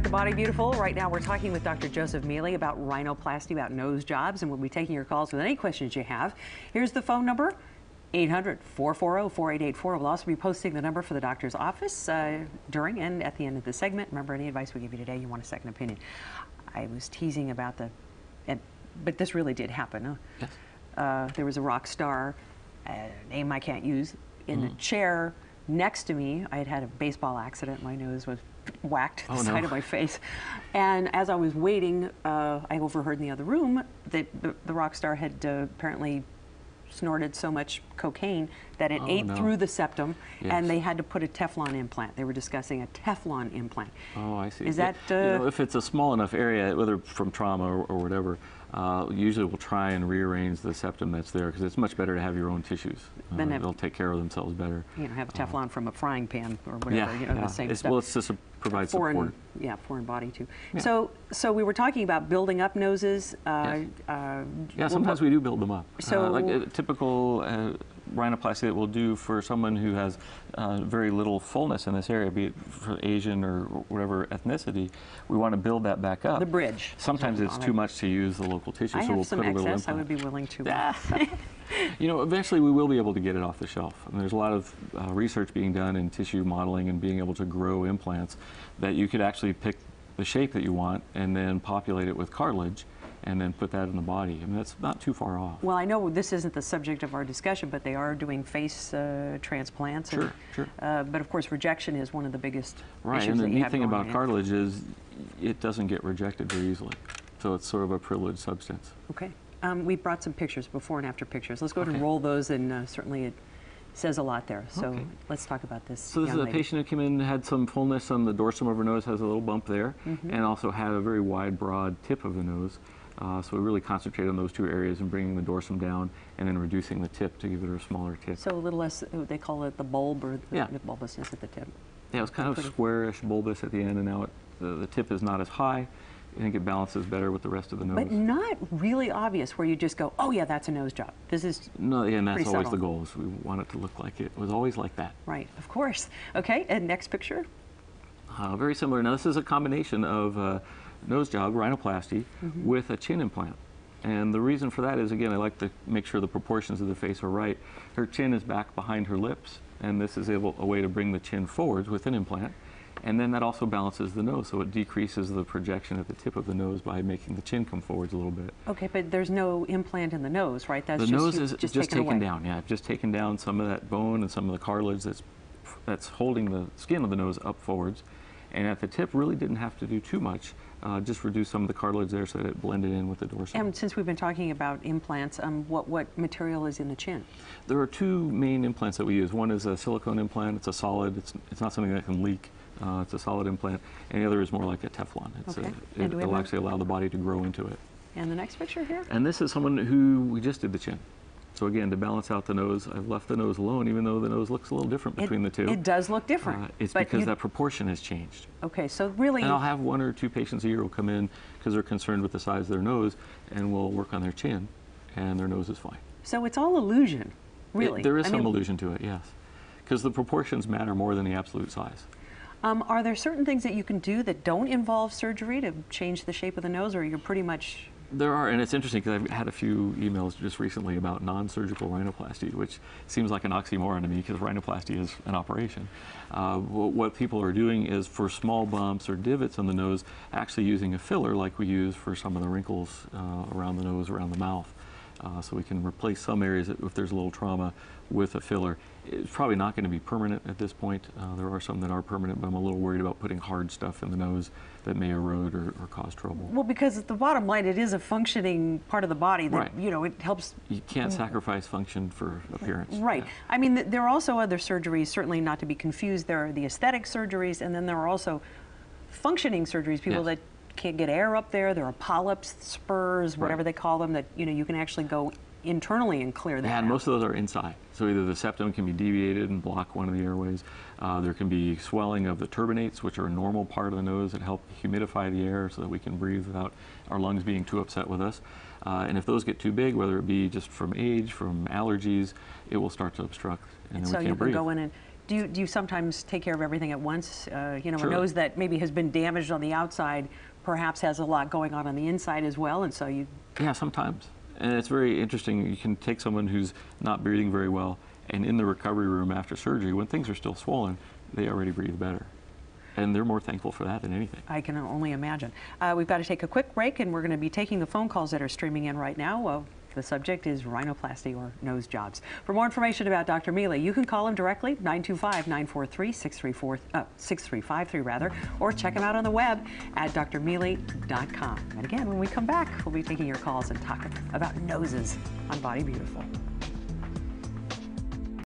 Make the Body Beautiful. Right now we're talking with Dr. Joseph Mele about rhinoplasty, about nose jobs, and we'll be taking your calls with any questions you have. Here's the phone number, 800-440-4884. We'll also be posting the number for the doctor's office during and at the end of the segment. Remember, any advice we give you today, you want a second opinion. I was teasing about but this really did happen. Yes. There was a rock star, a name I can't use, in a chair next to me. I had had a baseball accident. My nose was whacked the side of my face. And as I was waiting, I overheard in the other room that the rock star had apparently snorted so much cocaine that it ate through the septum, and they had to put a Teflon implant. They were discussing a Teflon implant. Oh, I see. Is that... you know, if it's a small enough area, whether from trauma or whatever, usually we'll try and rearrange the septum that's there, because it's much better to have your own tissues. They'll take care of themselves better. You know, have Teflon from a frying pan or whatever, you know, the same stuff. Well, it's just provides support. Yeah, foreign body too. Yeah. So we were talking about building up noses. Yeah, sometimes we do build them up. So like a typical rhinoplasty that we'll do for someone who has very little fullness in this area, be it for Asian or whatever ethnicity, we want to build that back up. The bridge. Sometimes it's too much to use the local tissue, so we'll put a little implant. I would be willing to. You know, eventually we will be able to get it off the shelf. And there's a lot of research being done in tissue modeling and being able to grow implants that you could actually pick the shape that you want and then populate it with cartilage and then put that in the body. I mean, that's not too far off. Well, I know this isn't the subject of our discussion, but they are doing face transplants. Sure. But of course, rejection is one of the biggest issues and the that you neat have thing going about cartilage is it doesn't get rejected very easily. So it's sort of a privileged substance. Okay. We brought some pictures, before and after pictures. Let's go ahead and roll those, and certainly it says a lot there. So let's talk about this. So this is a patient who came in, had some fullness on the dorsum of her nose, has a little bump there, and also had a very wide, broad tip of the nose. So we really concentrate on those two areas and bringing the dorsum down and then reducing the tip to give it a smaller tip. So a little less, they call it the bulb, or the bulbousness at the tip. Yeah, it was kind of squarish, bulbous at the end, and now the tip is not as high. I think it balances better with the rest of the nose. But not really obvious where you just go, oh yeah, that's a nose job. This is and that's always subtle. the goal, is we want it to look like it was always like that. Right, of course. Okay, and next picture? Very similar. Now this is a combination of nose job, rhinoplasty, with a chin implant. And the reason for that is, again, I like to make sure the proportions of the face are right. Her chin is back behind her lips, and this is a way to bring the chin forwards with an implant. And then that also balances the nose, so it decreases the projection at the tip of the nose by making the chin come forwards a little bit. Okay, but there's no implant in the nose, right? That's the nose is just taken away. down. Yeah, I've just taken down some of that bone and some of the cartilage that's holding the skin of the nose up forwards. And at the tip, really didn't have to do too much. Just reduce some of the cartilage there so that it blended in with the dorsum. And since we've been talking about implants, what material is in the chin? There are two main implants that we use. One is a silicone implant. It's a solid. It's not something that can leak. It's a solid implant. And the other is more like a Teflon. It'll actually allow the body to grow into it. And the next picture here? And this is someone who we just did the chin. So again, to balance out the nose, I've left the nose alone, even though the nose looks a little different between the two. It does look different. It's because that proportion has changed. Okay, so really... And I'll have 1 or 2 patients a year who will come in because they're concerned with the size of their nose, and we'll work on their chin, and their nose is fine. So it's all illusion, really? There is some illusion to it, yes. Because the proportions matter more than the absolute size. Are there certain things that you can do that don't involve surgery to change the shape of the nose, or you're pretty much... There are, and it's interesting because I've had a few emails just recently about non-surgical rhinoplasty, which seems like an oxymoron to me because rhinoplasty is an operation. What people are doing is for small bumps or divots on the nose, actually using a filler like we use for some of the wrinkles around the nose, around the mouth. So we can replace some areas if there's a little trauma with a filler. It's probably not going to be permanent at this point. There are some that are permanent, but I'm a little worried about putting hard stuff in the nose that may erode or cause trouble. Well, because at the bottom line, it is a functioning part of the body that, you know, it helps. You can't sacrifice function for appearance. Right. Yeah. I mean, there are also other surgeries, certainly not to be confused. There are the aesthetic surgeries, and then there are also functioning surgeries, people that can't get air up there. There are polyps, spurs, whatever they call them, that, you know, you can actually go internally and clear that out. And most of those are inside. So either the septum can be deviated and block one of the airways. There can be swelling of the turbinates, which are a normal part of the nose that help humidify the air so that we can breathe without our lungs being too upset with us. And if those get too big, whether it be just from age, from allergies, it will start to obstruct, and then so we can't breathe. So you can go in and Do you sometimes take care of everything at once? You know, Sure. a nose that maybe has been damaged on the outside perhaps has a lot going on the inside as well, and so you... Yeah, sometimes. And it's very interesting. You can take someone who's not breathing very well, and in the recovery room after surgery, when things are still swollen, they already breathe better. And they're more thankful for that than anything. I can only imagine. We've got to take a quick break, and we're going to be taking the phone calls that are streaming in right now. The subject is rhinoplasty or nose jobs. For more information about Dr. Mele, you can call him directly, 925-943-6353, or check him out on the web at drmele.com. And again, when we come back, we'll be taking your calls and talking about noses on Body Beautiful.